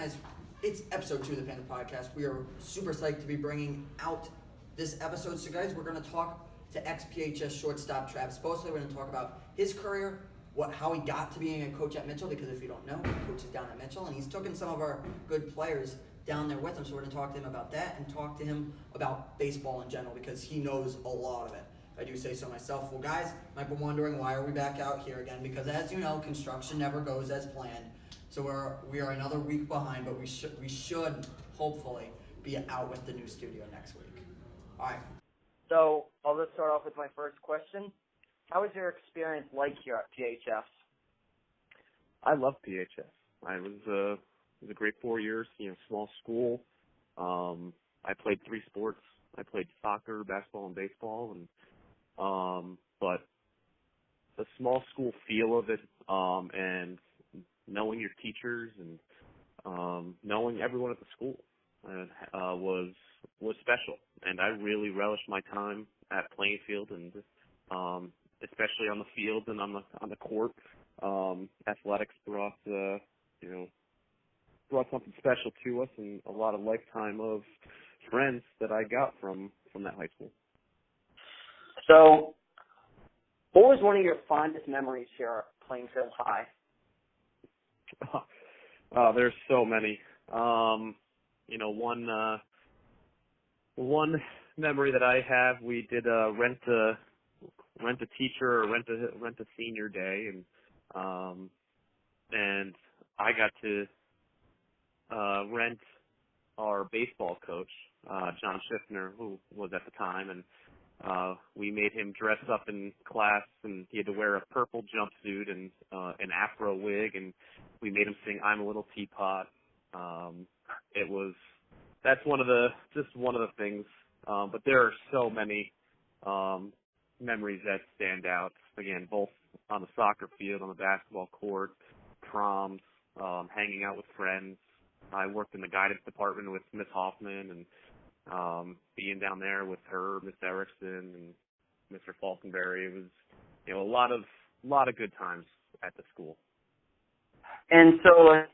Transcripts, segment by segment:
guys, it's episode 2 of the Panther Podcast. We are super psyched to be bringing out this episode. So, guys, we're going to talk to ex-PHS shortstop Travis Bosley. We're going to talk about his career, how he got to being a coach at Mitchell, because if you don't know, he coaches down at Mitchell, and he's taken some of our good players down there with him. So we're going to talk to him about that and talk to him about baseball in general, because he knows a lot of it. I do say so myself. Well, guys, you might be wondering, why are we back out here again? Because as you know, construction never goes as planned. So we are another week behind, but we should hopefully be out with the new studio next week. All right. So I'll just start off with my first question. How was your experience like here at PHS? I love PHS. It was a great 4 years. Small school. I played 3 sports. I played soccer, basketball, and baseball, but the small school feel of it, and knowing your teachers and knowing everyone at the school was special, and I really relished my time at Plainfield, and especially on the field and on the court. Athletics brought something special to us, and a lot of lifetime of friends that I got from that high school. So, what was one of your fondest memories here at Plainfield High? There's so many. One memory that I have, we did rent a teacher or rent a senior day, and I got to rent our baseball coach, John Schiffner, who was at the time, and we made him dress up in class, and he had to wear a purple jumpsuit and an afro wig, and we made him sing "I'm a Little Teapot." That's one of the things. But there are so many memories that stand out. Again, both on the soccer field, on the basketball court, proms, hanging out with friends. I worked in the guidance department with Miss Hoffman, and being down there with her, Miss Erickson, and Mr. Falkenberry. It was a lot of good times at the school. And so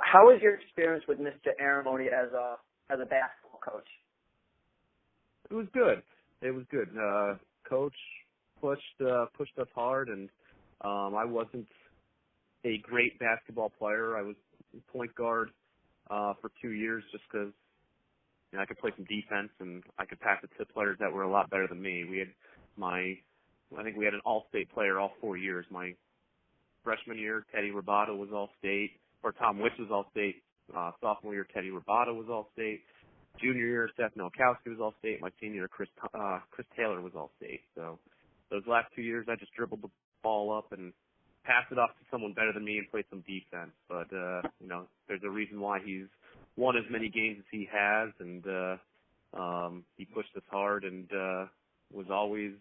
how was your experience with Mr. Aramoni as a basketball coach? It was good. Coach pushed us hard, and I wasn't a great basketball player. I was point guard for 2 years just because I could play some defense, and I could pass it to players that were a lot better than me. I think we had an all-state player all 4 years. My freshman year, Teddy Roboto was all-state, or Tom Witch was all-state. Sophomore year, Teddy Roboto was all-state. Junior year, Seth Nowakowski was all-state. My senior year, Chris Taylor was all-state. So those last 2 years, I just dribbled the ball up and passed it off to someone better than me and played some defense. But, there's a reason why he's won as many games as he has, and he pushed us hard, and was always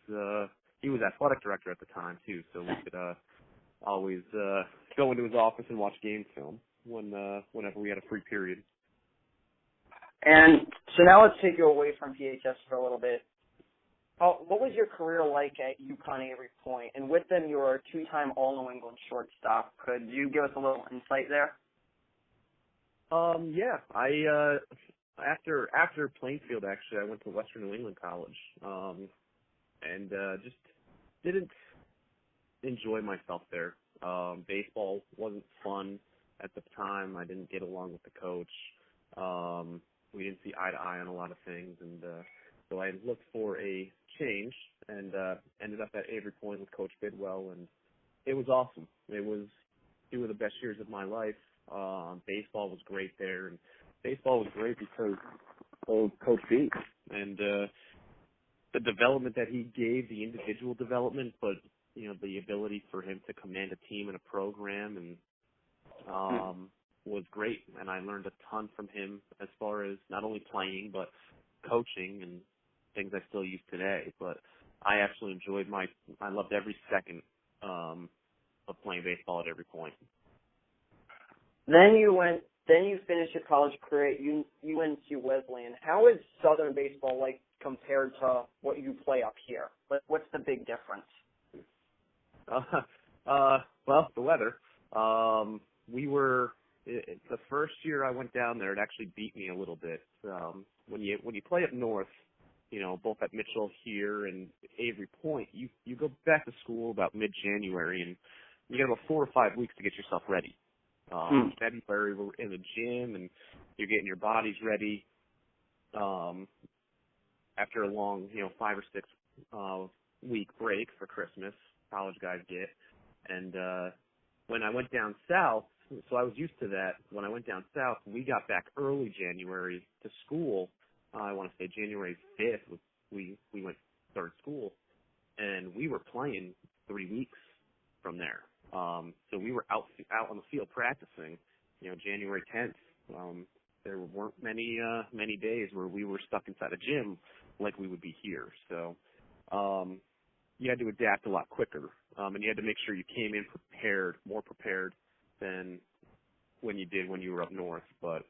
he was athletic director at the time too, so we could always go into his office and watch game film whenever we had a free period. And so now let's take you away from PHS for a little bit. What was your career like at UConn Avery Point? And with them, you were a 2-time All-New England shortstop. Could you give us a little insight there? Yeah. I after Plainfield, actually, I went to Western New England College, and just didn't enjoy myself there. Baseball wasn't fun at the time. I didn't get along with the coach. We didn't see eye to eye on a lot of things, and so I looked for a change, and ended up at Avery Point with Coach Bidwell, and it was awesome. It was 2 of the best years of my life. Baseball was great there, and baseball was great because of Coach B and the development that he gave, the individual development, but the ability for him to command a team and a program, and was great. And I learned a ton from him as far as not only playing but coaching and things I still use today. But I actually enjoyed I loved every second of playing baseball at Every Point. Then you finished your college career at UNC Wesleyan. How is Southern baseball like compared to what you play up here? What's the big difference? Well, the weather. We were the first year I went down there, it actually beat me a little bit. When you play up north, both at Mitchell here and Avery Point, you go back to school about mid-January, and you got about 4 or 5 weeks to get yourself ready. February, we're in the gym, and you're getting your bodies ready. After a long, 5 or 6 week break for Christmas, college guys get. And when I went down south, so I was used to that. When I went down south, we got back early January to school. I want to say January 5th, we went started school, and we were playing 3 weeks from there. So we were out on the field practicing, January 10th. There weren't many days where we were stuck inside a gym like we would be here. So you had to adapt a lot quicker, and you had to make sure you came in more prepared than when you did when you were up north. But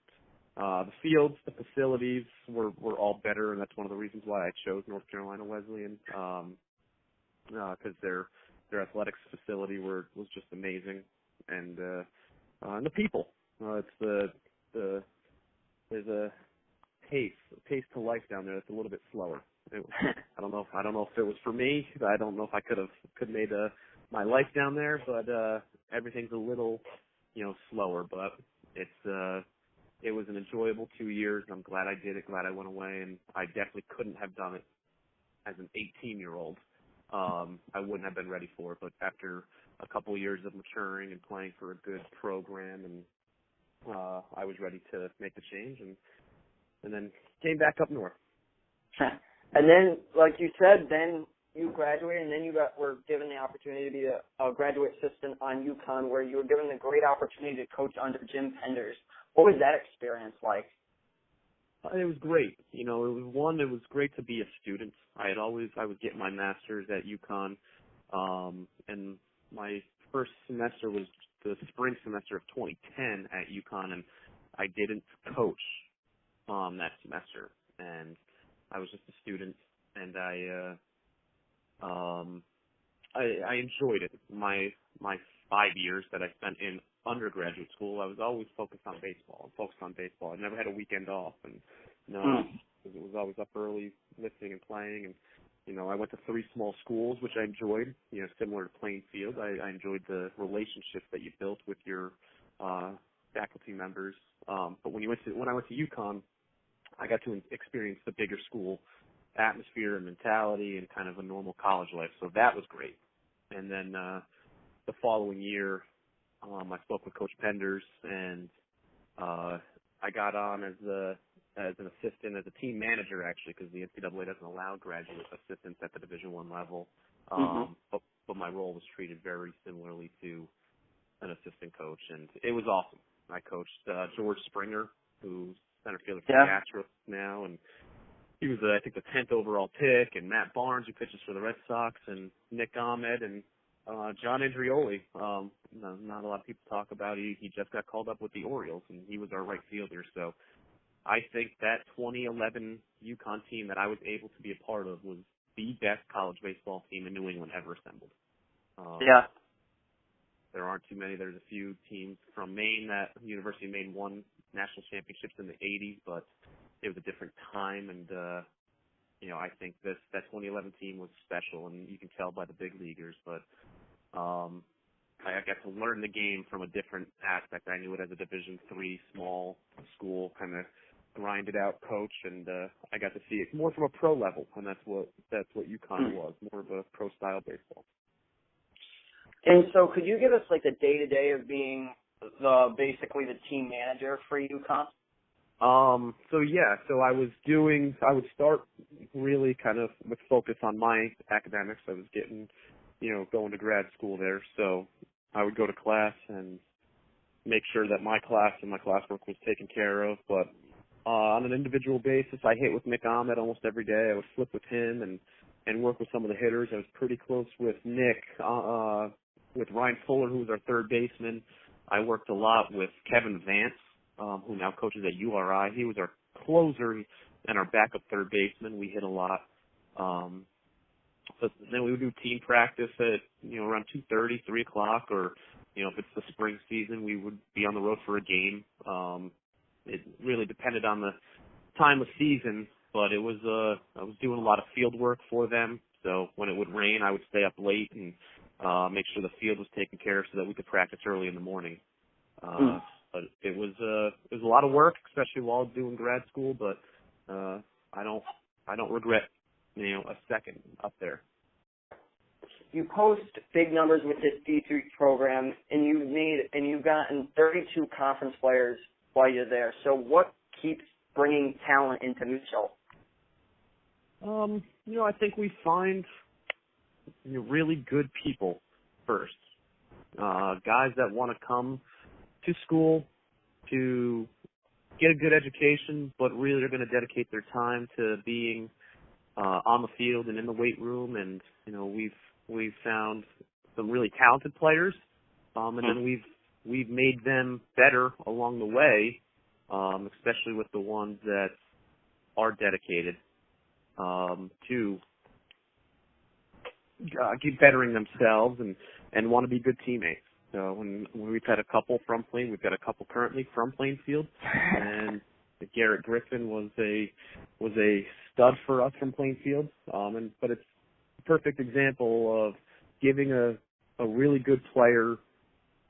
the fields, the facilities were all better, and that's one of the reasons why I chose North Carolina Wesleyan, because their athletics facility was just amazing, and the people. There's a pace to life down there that's a little bit slower. I don't know if it was for me. I don't know if I could made my life down there, but everything's a little slower. But it was an enjoyable 2 years. I'm glad I did it. Glad I went away, and I definitely couldn't have done it as an 18-year-old. I wouldn't have been ready for it. But after a couple of years of maturing and playing for a good program, and I was ready to make the change, and then came back up north. And then, like you said, then you graduated, and then were given the opportunity to be a graduate assistant on UConn, where you were given the great opportunity to coach under Jim Penders. What was that experience like? It was great. It was great to be a student. I was getting my master's at UConn, and my first semester was the spring semester of 2010 at UConn, and I didn't coach that semester, and I was just a student, and I enjoyed it. My 5 years that I spent in undergraduate school, I was always focused on baseball. I never had a weekend off, and it was always up early, lifting and playing, and I went to 3 small schools, which I enjoyed. Similar to Plainfield, I enjoyed the relationships that you built with your faculty members. But when I went to UConn, I got to experience the bigger school atmosphere and mentality and kind of a normal college life. So that was great. And then the following year, I spoke with Coach Penders, and I got on as an assistant, as a team manager, actually, because the NCAA doesn't allow graduate assistants at the Division I level. But my role was treated very similarly to an assistant coach, and it was awesome. I coached George Springer, who's center fielder for the Astros now, and he was, I think, the 10th overall pick, and Matt Barnes, who pitches for the Red Sox, and Nick Ahmed, and John Andrioli. Not a lot of people talk about. He just got called up with the Orioles, and he was our right fielder. So I think that 2011 UConn team that I was able to be a part of was the best college baseball team in New England ever assembled. There aren't too many. There's a few teams from Maine that University of Maine won national championships in the 80s, but it was a different time, and I think that 2011 team was special, and you can tell by the big leaguers. But I got to learn the game from a different aspect. I knew it as a Division III small school, kind of grinded out coach, and I got to see it more from a pro level, and that's what UConn was, more of a pro style baseball. And so, could you give us like the day-to-day of being basically the team manager for UConn? So I would start really kind of with focus on my academics. I was getting, going to grad school there. So I would go to class and make sure that my class and my classwork was taken care of. But on an individual basis, I hit with Nick Ahmed almost every day. I would flip with him and work with some of the hitters. I was pretty close with Nick, with Ryan Fuller, who was our third baseman. I worked a lot with Kevin Vance, who now coaches at URI. He was our closer and our backup third baseman. We hit a lot. So then we would do team practice at, around 2:30, 3 o'clock, or if it's the spring season, we would be on the road for a game. It really depended on the time of season, but I was doing a lot of field work for them. So when it would rain, I would stay up late and make sure the field was taken care of so that we could practice early in the morning. But it was a lot of work, especially while doing grad school. But I don't regret a second up there. You post big numbers with this E2 program, and you've gotten 32 conference players while you're there. So what keeps bringing talent into Mitchell? I think we find really good people first. Guys that want to come to school to get a good education, but really are going to dedicate their time to being on the field and in the weight room. And we've found some really talented players, and then we've made them better along the way, especially with the ones that are dedicated to keep bettering themselves and want to be good teammates. So when we've had a couple from Plain, we've got a couple currently from Plainfield, and Garrett Griffin was a stud for us from Plainfield. But it's a perfect example of giving a really good player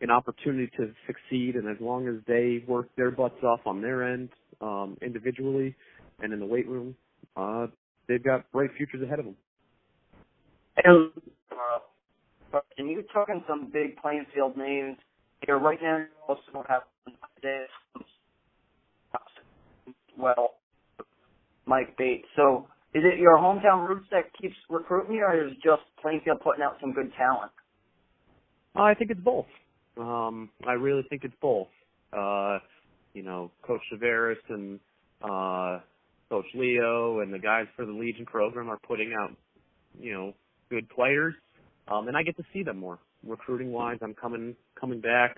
an opportunity to succeed, and as long as they work their butts off on their end, individually and in the weight room, they've got bright futures ahead of them. And you're talking some big Plainfield names here right now. You also have Mike Bates. So is it your hometown roots that keeps recruiting you, or is it just Plainfield putting out some good talent? I think it's both. I really think it's both. Coach Tavares and Coach Leo and the guys for the Legion program are putting out, good players. And I get to see them more. Recruiting wise, I'm coming back.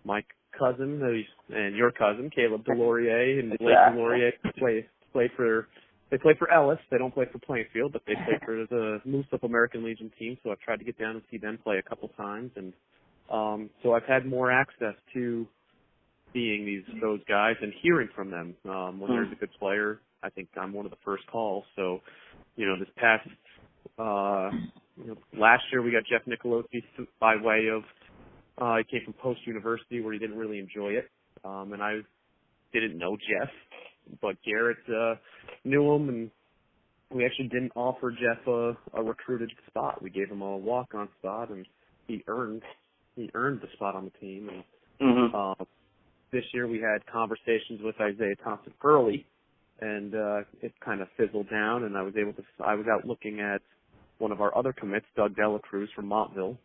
My cousin and your cousin, Caleb Delorier and Blake Delorier play for Ellis. They don't play for Plainfield, but they play for the Moose Up American Legion team. So I've tried to get down and see them play a couple times, and so I've had more access to seeing those guys and hearing from them. When there's a good player, I think I'm one of the first calls. So, this past last year we got Jeff Nicolosi by way of he came from Post University where he didn't really enjoy it, and I didn't know Jeff, but Garrett knew him, and we actually didn't offer Jeff a recruited spot. We gave him a walk-on spot, and he earned the spot on the team. And this year we had conversations with Isaiah Thompson early, and it kind of fizzled down, and I was out looking at one of our other commits, Doug Dela Cruz from Montville,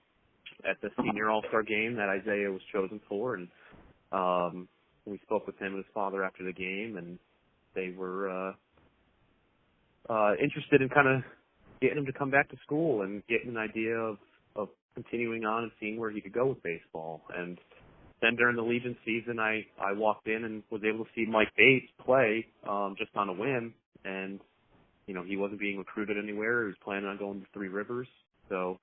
at the senior all-star game that Isaiah was chosen for, and we spoke with him and his father after the game, and they were interested in kind of getting him to come back to school and getting an idea of continuing on and seeing where he could go with baseball. And then during the Legion season, I walked in and was able to see Mike Bates play just on a whim, and he wasn't being recruited anywhere. He was planning on going to Three Rivers. So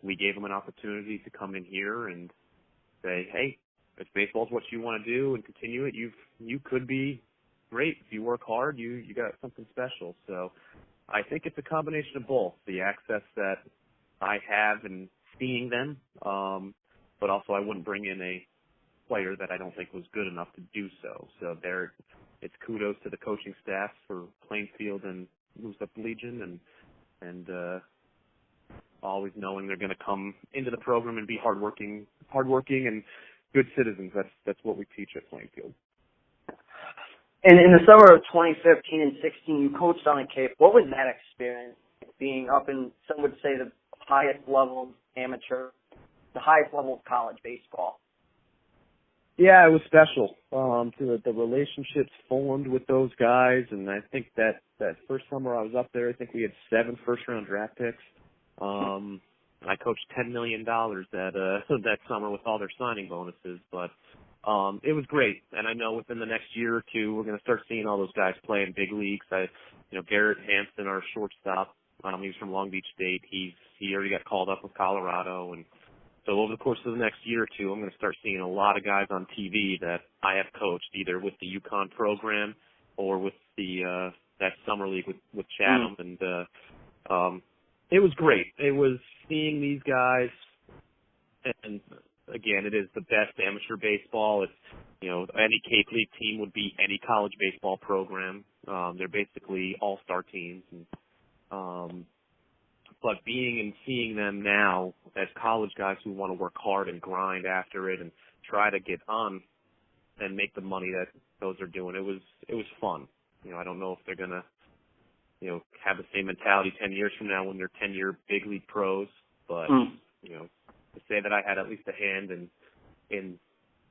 we gave him an opportunity to come in here and say, hey, if baseball's what you want to do and continue it, you could be great. If you work hard, you got something special. So I think it's a combination of both, the access that I have in seeing them, but also I wouldn't bring in a player that I don't think was good enough to do so. So it's kudos to the coaching staff for Plainfield and Moose Up Legion, and always knowing they're going to come into the program and be hardworking and good citizens. That's what we teach at Plainfield. And in the summer of 2015 and 16, you coached on the Cape. What was that experience, being up in, some would say, the highest level of amateur, the highest level of college baseball? Yeah, it was special. The relationships formed with those guys, and I think that first summer I was up there, I think we had 7 first-round draft picks. I coached $10 million that summer with all their signing bonuses, but it was great. And I know within the next year or two, we're going to start seeing all those guys play in big leagues. Garrett Hampton, our shortstop, he's from Long Beach State. He already got called up with Colorado, and So over the course of the next year or two, I'm going to start seeing a lot of guys on TV that I have coached, either with the UConn program or with the that summer league with Chatham, and it was great. It was seeing these guys, and again, it is the best amateur baseball. It's, you know, any Cape League team would beat any college baseball program. They're basically all-star teams. And, but being and seeing them now as college guys who want to work hard and grind after it and try to get on and make the money that those are doing, it was fun. You know, I don't know if they're gonna, you know, have the same mentality 10 years from now when they're 10-year big league pros, but you know, to say that I had at least a hand in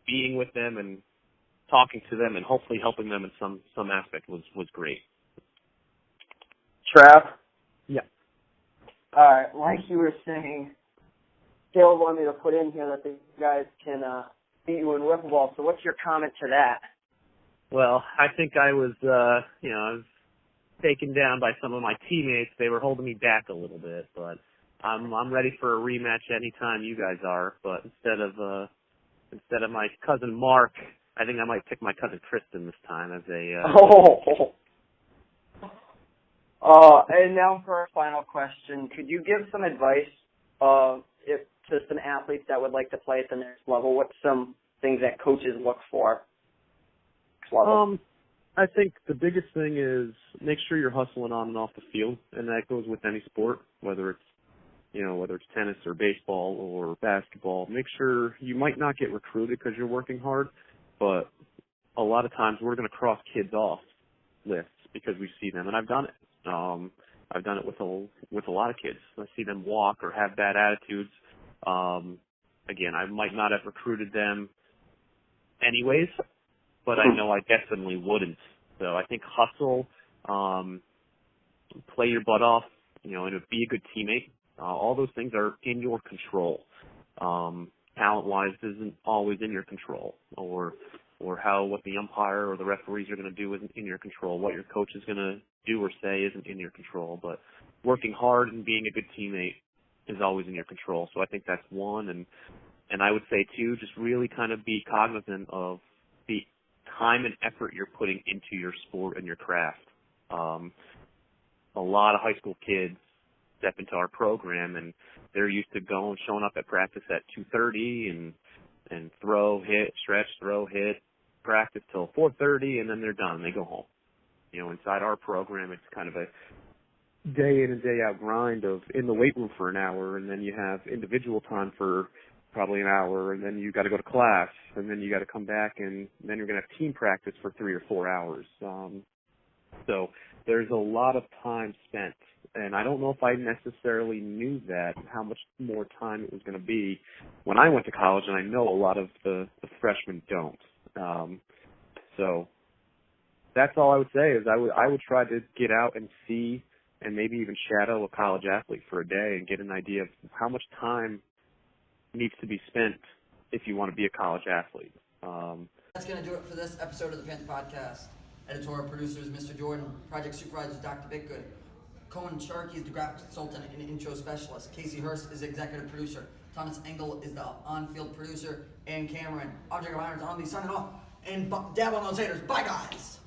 being with them and talking to them and hopefully helping them in some aspect was great. Trav? Yeah. Like you were saying, Caleb wanted me to put in here that the guys can beat you in wiffle ball. So what's your comment to that? Well, I think I was, you know, I was taken down by some of my teammates. They were holding me back a little bit, but I'm ready for a rematch anytime you guys are. But instead of my cousin Mark, I think I might pick my cousin Kristen this time as a. And now for our final question, could you give some advice if to some athletes that would like to play at the next level? What's some things that coaches look for? I think the biggest thing is make sure you're hustling on and off the field, and that goes with any sport, whether it's tennis or baseball or basketball. Make sure you might not get recruited because you're working hard, but a lot of times we're going to cross kids off lists because we see them, and I've done it. I've done it with a lot of kids. I see them walk or have bad attitudes. Again, I might not have recruited them anyways, but I know I definitely wouldn't. So I think hustle, play your butt off, you know, and be a good teammate. All those things are in your control. Talent-wise isn't always in your control, or what the umpire or the referees are going to do isn't in your control. What your coach is going to do or say isn't in your control. But working hard and being a good teammate is always in your control. So I think that's one. And I would say, too, just really kind of be cognizant of the time and effort you're putting into your sport and your craft. A lot of high school kids step into our program and they're used to showing up at practice at 2:30 and throw, hit, stretch, throw, hit, practice till 4:30, and then they're done. They go home. You know, inside our program, it's kind of a day in and day out grind of in the weight room for an hour, and then you have individual time for probably an hour, and then you got to go to class, and then you got to come back, and then you're going to have team practice for 3 or 4 hours. So there's a lot of time spent, and I don't know if I necessarily knew that, how much more time it was going to be when I went to college, and I know a lot of the freshmen don't. So that's all I would say is I would try to get out and see and maybe even shadow a college athlete for a day and get an idea of how much time needs to be spent if you want to be a college athlete. That's going to do it for this episode of the Panther Podcast. Editorial producer is Mr. Jordan. Project supervisor is Dr. Bickgood. Cohen Sharkey is the graphic consultant and intro specialist. Casey Hurst is executive producer. Thomas Engel is the on-field producer. And Cameron, Object of Irons on the signing off. And dab on those haters. Bye, guys.